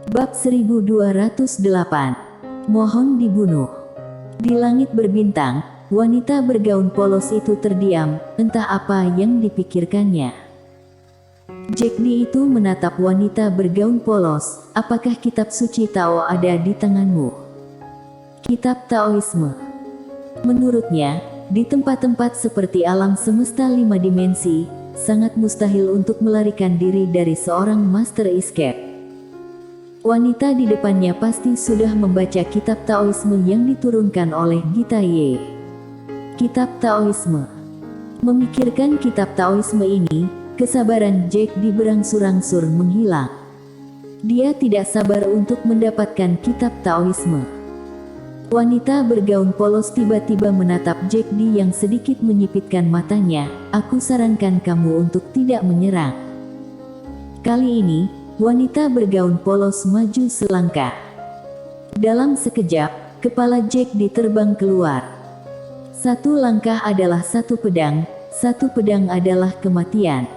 Bab 1208. Mohon dibunuh. Di langit berbintang, wanita bergaun polos itu terdiam, entah apa yang dipikirkannya. Jack D itu menatap wanita bergaun polos. Apakah kitab suci Tao ada di tanganmu? Kitab Taoisme. Menurutnya, di tempat-tempat seperti alam semesta 5 dimensi, sangat mustahil untuk melarikan diri dari seorang master escape. Wanita di depannya pasti sudah membaca kitab Taoisme yang diturunkan oleh Gita Ye. Kitab Taoisme. Memikirkan kitab Taoisme ini, kesabaran Jack D berangsur-angsur menghilang. Dia tidak sabar untuk mendapatkan kitab Taoisme. Wanita bergaun polos tiba-tiba menatap Jack D yang sedikit menyipitkan matanya. Aku sarankan kamu untuk tidak menyerang. Kali ini, wanita bergaun polos maju selangkah. Dalam sekejap, kepala Jack D terbang keluar. Satu langkah adalah satu pedang adalah kematian.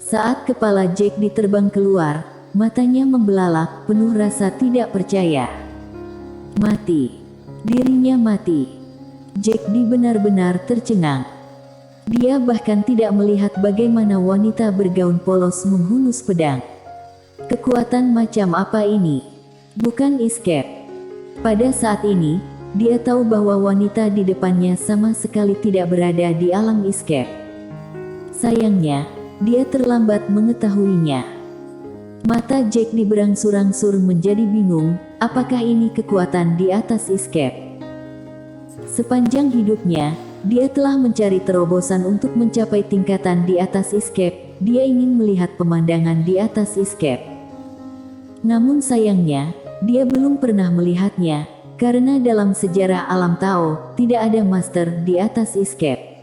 Saat kepala Jack D terbang keluar, matanya membelalak, penuh rasa tidak percaya. Mati. Dirinya mati. Jack D benar-benar tercengang. Dia bahkan tidak melihat bagaimana wanita bergaun polos menghunus pedang. Kekuatan macam apa ini? Bukan escape. Pada saat ini, dia tahu bahwa wanita di depannya sama sekali tidak berada di alam escape. Sayangnya, dia terlambat mengetahuinya. Mata Jack D berangsur-angsur menjadi bingung, apakah ini kekuatan di atas escape? Sepanjang hidupnya, dia telah mencari terobosan untuk mencapai tingkatan di atas escape. Dia ingin melihat pemandangan di atas escape. Namun sayangnya, dia belum pernah melihatnya, karena dalam sejarah alam Tao, tidak ada master di atas escape.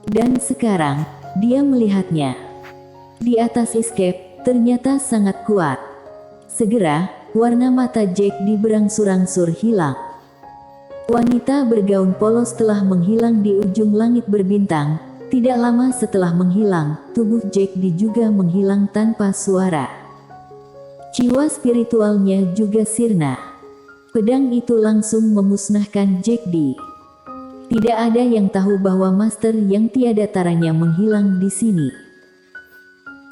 Dan sekarang, dia melihatnya. Di atas escape, ternyata sangat kuat. Segera, warna mata Jack D berangsur-angsur hilang. Wanita bergaun polos telah menghilang di ujung langit berbintang. Tidak lama setelah menghilang, tubuh Jack D juga menghilang tanpa suara. Jiwa spiritualnya juga sirna. Pedang itu langsung memusnahkan Jack D. Tidak ada yang tahu bahwa master yang tiada taranya menghilang di sini.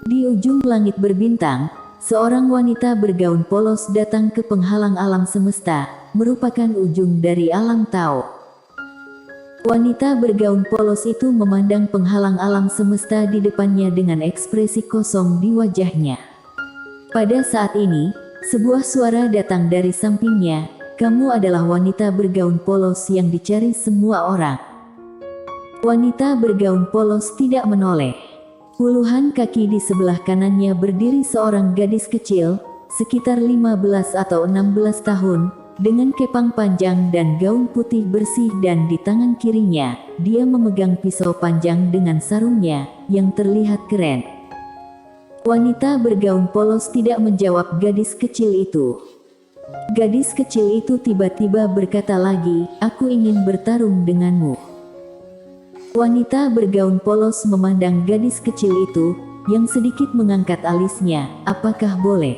Di ujung langit berbintang, seorang wanita bergaun polos datang ke penghalang alam semesta, merupakan ujung dari alam Tao. Wanita bergaun polos itu memandang penghalang alam semesta di depannya dengan ekspresi kosong di wajahnya. Pada saat ini, sebuah suara datang dari sampingnya. Kamu adalah wanita bergaun polos yang dicari semua orang. Wanita bergaun polos tidak menoleh. Puluhan kaki di sebelah kanannya berdiri seorang gadis kecil, sekitar 15 atau 16 tahun, dengan kepang panjang dan gaun putih bersih, dan di tangan kirinya, dia memegang pisau panjang dengan sarungnya, yang terlihat keren. Wanita bergaun polos tidak menjawab gadis kecil itu. Gadis kecil itu tiba-tiba berkata lagi, aku ingin bertarung denganmu. Wanita bergaun polos memandang gadis kecil itu, yang sedikit mengangkat alisnya, apakah boleh?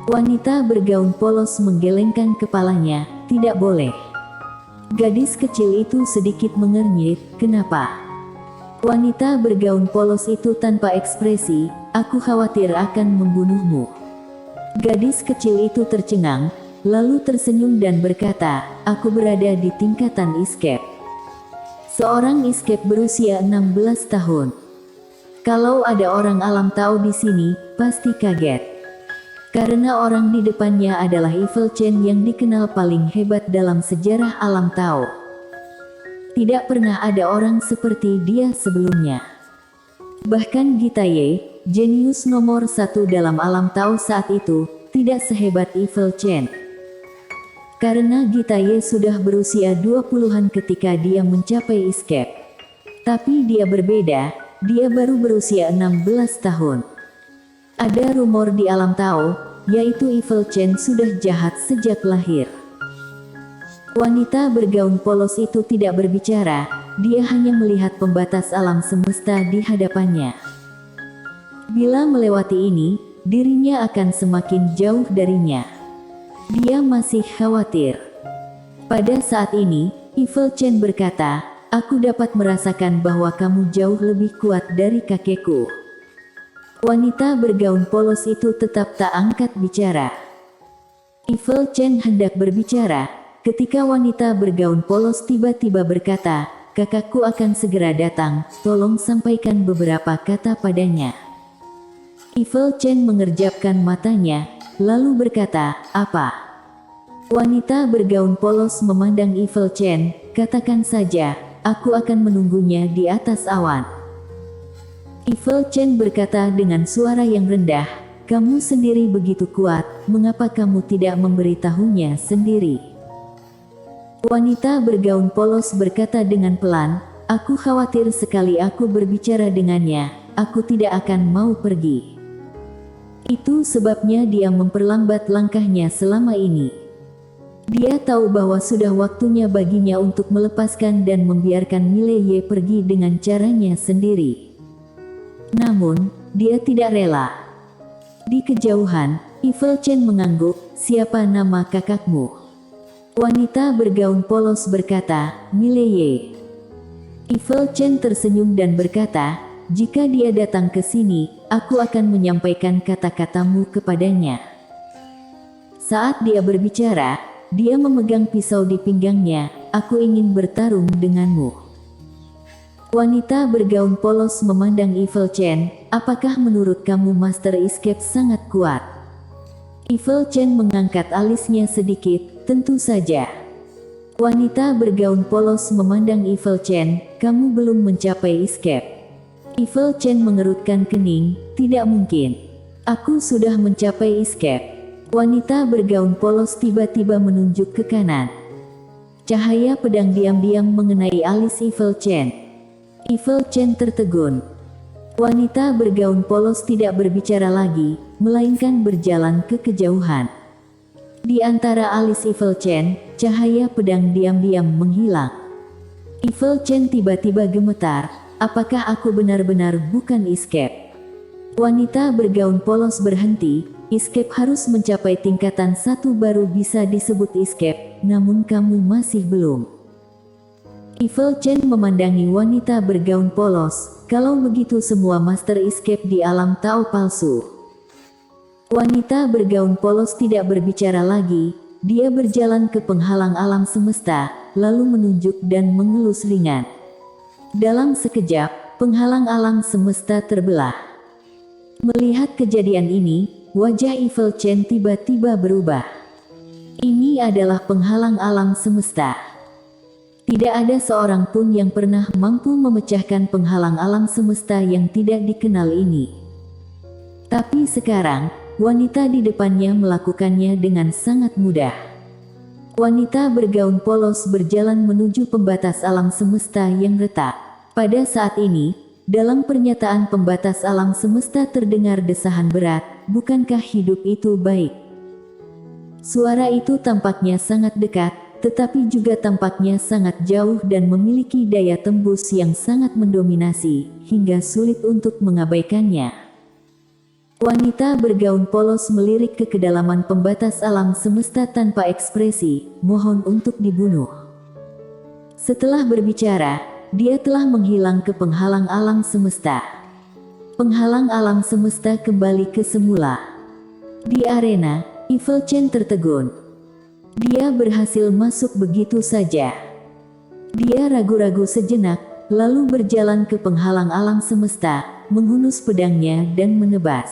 Wanita bergaun polos menggelengkan kepalanya, tidak boleh. Gadis kecil itu sedikit mengernyit, kenapa? Wanita bergaun polos itu tanpa ekspresi, aku khawatir akan membunuhmu. Gadis kecil itu tercengang, lalu tersenyum dan berkata, aku berada di tingkatan escape. Seorang escape berusia 16 tahun. Kalau ada orang alam Tao di sini, pasti kaget. Karena orang di depannya adalah Evil Chen yang dikenal paling hebat dalam sejarah alam Tao. Tidak pernah ada orang seperti dia sebelumnya. Bahkan Gita Ye, jenius nomor 1 dalam alam Tao saat itu, tidak sehebat Evil Chen. Karena Gita Ye sudah berusia 20-an ketika dia mencapai escape. Tapi dia berbeda, dia baru berusia 16 tahun. Ada rumor di alam Tao, yaitu Evil Chen sudah jahat sejak lahir. Wanita bergaun polos itu tidak berbicara, dia hanya melihat pembatas alam semesta di hadapannya. Bila melewati ini, dirinya akan semakin jauh darinya. Dia masih khawatir. Pada saat ini, Evil Chen berkata, "Aku dapat merasakan bahwa kamu jauh lebih kuat dari kakekku." Wanita bergaun polos itu tetap tak angkat bicara. Evil Chen hendak berbicara, ketika wanita bergaun polos tiba-tiba berkata, "Kakakku akan segera datang, tolong sampaikan beberapa kata padanya." Evil Chen mengerjapkan matanya, lalu berkata, "Apa?" Wanita bergaun polos memandang Evil Chen, "Katakan saja, aku akan menunggunya di atas awan." Evil Chen berkata dengan suara yang rendah, "Kamu sendiri begitu kuat, mengapa kamu tidak memberitahunya sendiri?" Wanita bergaun polos berkata dengan pelan, "Aku khawatir sekali aku berbicara dengannya, aku tidak akan mau pergi. Itu sebabnya dia memperlambat langkahnya selama ini. Dia tahu bahwa sudah waktunya baginya untuk melepaskan dan membiarkan Mileye pergi dengan caranya sendiri. Namun, dia tidak rela." Di kejauhan, Evil Chen mengangguk, "Siapa nama kakakmu?" Wanita bergaun polos berkata, "Mileye." Evil Chen tersenyum dan berkata, "Jika dia datang ke sini, aku akan menyampaikan kata-katamu kepadanya." Saat dia berbicara, dia memegang pisau di pinggangnya, "Aku ingin bertarung denganmu." Wanita bergaun polos memandang Evil Chen, "Apakah menurut kamu Master Escape sangat kuat?" Evil Chen mengangkat alisnya sedikit, "Tentu saja." Wanita bergaun polos memandang Evil Chen, "Kamu belum mencapai escape." Evil Chen mengerutkan kening, "Tidak mungkin. Aku sudah mencapai escape." Wanita bergaun polos tiba-tiba menunjuk ke kanan. Cahaya pedang diam-diam mengenai alis Evil Chen. Evil Chen tertegun. Wanita bergaun polos tidak berbicara lagi, melainkan berjalan ke kejauhan. Di antara alis Evil Chen, cahaya pedang diam-diam menghilang. Evil Chen tiba-tiba gemetar, "Apakah aku benar-benar bukan escape?" Wanita bergaun polos berhenti, "Escape harus mencapai tingkatan 1 baru bisa disebut escape, namun kamu masih belum." Evil Chen memandangi wanita bergaun polos, "Kalau begitu semua Master Escape di alam Tao palsu." Wanita bergaun polos tidak berbicara lagi, dia berjalan ke penghalang alam semesta, lalu menunjuk dan mengelus ringan. Dalam sekejap, penghalang alam semesta terbelah. Melihat kejadian ini, wajah Evil Chen tiba-tiba berubah. Ini adalah penghalang alam semesta. Tidak ada seorang pun yang pernah mampu memecahkan penghalang alam semesta yang tidak dikenal ini. Tapi sekarang, wanita di depannya melakukannya dengan sangat mudah. Wanita bergaun polos berjalan menuju pembatas alam semesta yang retak. Pada saat ini, dalam pernyataan pembatas alam semesta terdengar desahan berat, "Bukankah hidup itu baik?" Suara itu tampaknya sangat dekat, tetapi juga tampaknya sangat jauh dan memiliki daya tembus yang sangat mendominasi, hingga sulit untuk mengabaikannya. Wanita bergaun polos melirik ke kedalaman pembatas alam semesta tanpa ekspresi, "Mohon untuk dibunuh." Setelah berbicara, dia telah menghilang ke penghalang alam semesta. Penghalang alam semesta kembali ke semula. Di arena, Evil Chen tertegun. Dia berhasil masuk begitu saja. Dia ragu-ragu sejenak, lalu berjalan ke penghalang alam semesta, menghunus pedangnya dan menebas.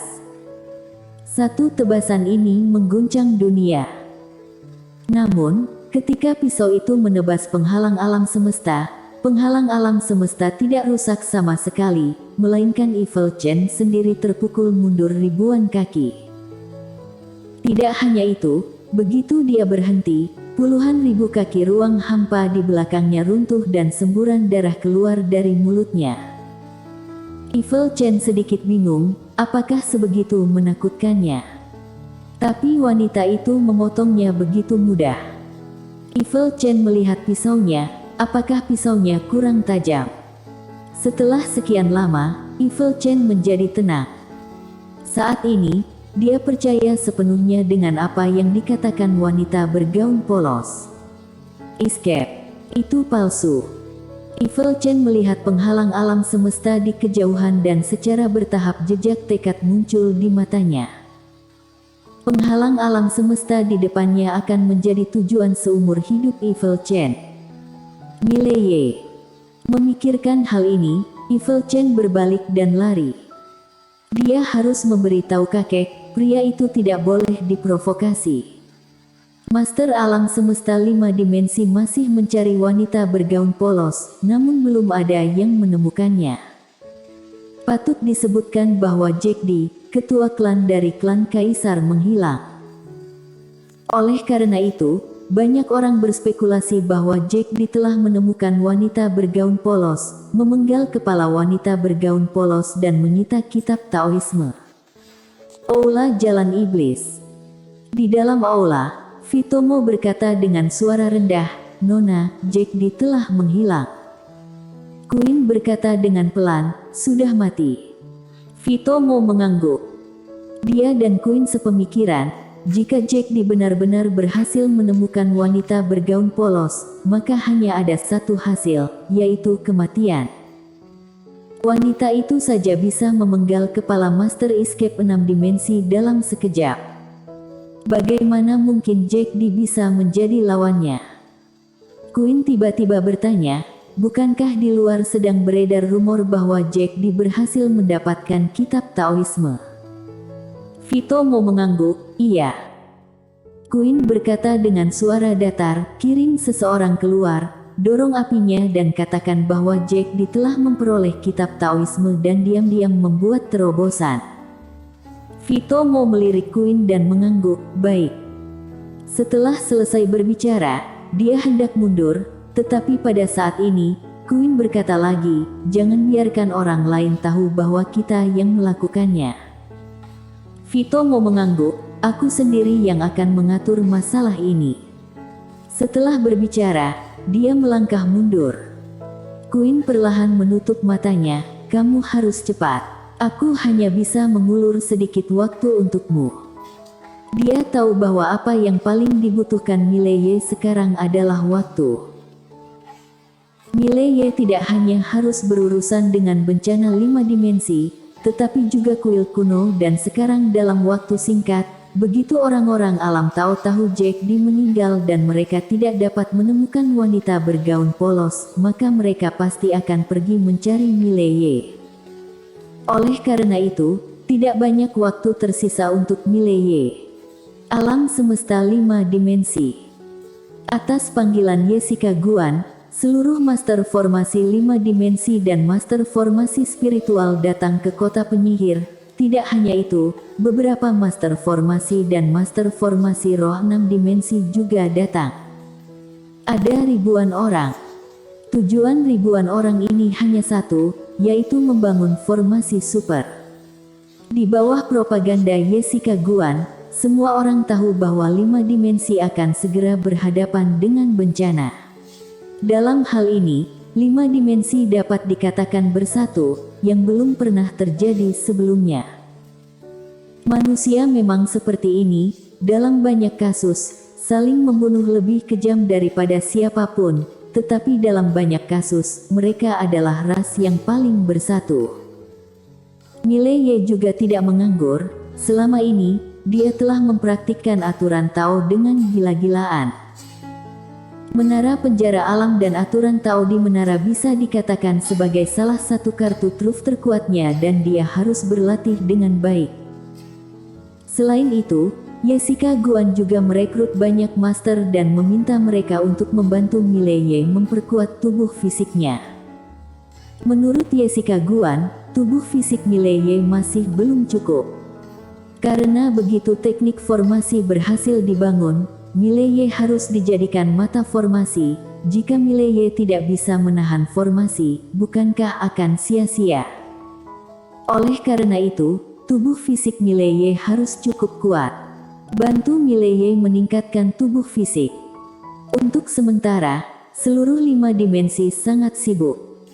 Satu tebasan ini mengguncang dunia. Namun, ketika pisau itu menebas penghalang alam semesta, penghalang alam semesta tidak rusak sama sekali, melainkan Evil Chen sendiri terpukul mundur ribuan kaki. Tidak hanya itu, begitu dia berhenti, puluhan ribu kaki ruang hampa di belakangnya runtuh dan semburan darah keluar dari mulutnya. Evil Chen sedikit bingung, apakah sebegitu menakutkannya? Tapi wanita itu memotongnya begitu mudah. Evil Chen melihat pisaunya, apakah pisaunya kurang tajam? Setelah sekian lama, Evil Chen menjadi tenang. Saat ini, Dia percaya sepenuhnya dengan apa yang dikatakan wanita bergaun polos. Escape. Itu palsu. Evil Chen melihat penghalang alam semesta di kejauhan dan secara bertahap jejak tekad muncul di matanya. Penghalang alam semesta di depannya akan menjadi tujuan seumur hidup Evil Chen. Mileye. Memikirkan hal ini, Evil Chen berbalik dan lari. Dia harus memberitahu kakek, pria itu tidak boleh diprovokasi. Master alam semesta 5 dimensi masih mencari wanita bergaun polos, namun belum ada yang menemukannya. Patut disebutkan bahwa Jack Di, ketua klan dari klan Kaisar, menghilang. Oleh karena itu, banyak orang berspekulasi bahwa Jack Di telah menemukan wanita bergaun polos, memenggal kepala wanita bergaun polos dan menyita kitab Taoisme. Aula Jalan Iblis. Di dalam aula, Fitomo berkata dengan suara rendah, "Nona, Jack Di telah menghilang." Queen berkata dengan pelan, "Sudah mati." Fitomo mengangguk. Dia dan Queen sepemikiran. Jika Jack Di benar-benar berhasil menemukan wanita bergaun polos, maka hanya ada satu hasil, yaitu kematian. Wanita itu saja bisa memenggal kepala Master Escape 6 dimensi dalam sekejap. Bagaimana mungkin Jack Di bisa menjadi lawannya? Queen tiba-tiba bertanya, bukankah di luar sedang beredar rumor bahwa Jack Di berhasil mendapatkan kitab Taoisme? Fitomo mengangguk, "Iya." Queen berkata dengan suara datar, "Kirim seseorang keluar, dorong apinya dan katakan bahwa Jack Di telah memperoleh kitab Taoisme dan diam-diam membuat terobosan." Fitomo melirik Queen dan mengangguk, "Baik." Setelah selesai berbicara, dia hendak mundur, tetapi pada saat ini, Queen berkata lagi, "Jangan biarkan orang lain tahu bahwa kita yang melakukannya." Fitomo mengangguk, "Aku sendiri yang akan mengatur masalah ini." Setelah berbicara, dia melangkah mundur. Queen perlahan menutup matanya, "Kamu harus cepat. Aku hanya bisa mengulur sedikit waktu untukmu." Dia tahu bahwa apa yang paling dibutuhkan Mileye sekarang adalah waktu. Mileye tidak hanya harus berurusan dengan bencana 5 dimensi, tetapi juga kuil kuno dan sekarang dalam waktu singkat, begitu orang-orang alam tahu Jack Di meninggal dan mereka tidak dapat menemukan wanita bergaun polos, maka mereka pasti akan pergi mencari Mileye. Oleh karena itu, tidak banyak waktu tersisa untuk Mileye. Alam semesta 5 dimensi. Atas panggilan Jessica Guan, seluruh Master Formasi 5 dimensi dan Master Formasi Spiritual datang ke kota penyihir. Tidak hanya itu, beberapa Master Formasi dan Master Formasi Roh 6 dimensi juga datang. Ada ribuan orang. Tujuan ribuan orang ini hanya satu, yaitu membangun formasi super. Di bawah propaganda Jessica Guan, semua orang tahu bahwa 5 dimensi akan segera berhadapan dengan bencana. Dalam hal ini, 5 dimensi dapat dikatakan bersatu, yang belum pernah terjadi sebelumnya. Manusia memang seperti ini, dalam banyak kasus, saling membunuh lebih kejam daripada siapapun, tetapi dalam banyak kasus, mereka adalah ras yang paling bersatu. Mileye juga tidak menganggur, selama ini, dia telah mempraktikkan aturan Tao dengan gila-gilaan. Menara penjara alam dan aturan Tao di menara bisa dikatakan sebagai salah satu kartu truf terkuatnya dan dia harus berlatih dengan baik. Selain itu, Jessica Guan juga merekrut banyak master dan meminta mereka untuk membantu Mileye memperkuat tubuh fisiknya. Menurut Jessica Guan, tubuh fisik Mileye masih belum cukup. Karena begitu teknik formasi berhasil dibangun, Mileye harus dijadikan mata formasi. Jika Mileye tidak bisa menahan formasi, bukankah akan sia-sia? Oleh karena itu, tubuh fisik Mileye harus cukup kuat. Bantu Mileye meningkatkan tubuh fisik. Untuk sementara, seluruh 5 dimensi sangat sibuk.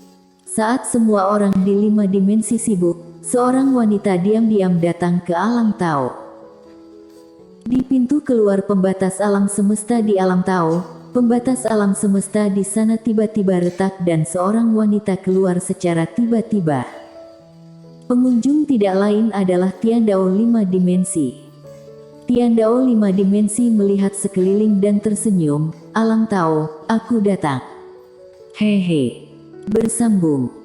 Saat semua orang di 5 dimensi sibuk, seorang wanita diam-diam datang ke alam Tao. Di pintu keluar pembatas alam semesta di alam Tao, pembatas alam semesta di sana tiba-tiba retak dan seorang wanita keluar secara tiba-tiba. Pengunjung tidak lain adalah Tiandao 5 dimensi. Tiandao 5 dimensi melihat sekeliling dan tersenyum. Alam Tao, aku datang. Hehe. Bersambung.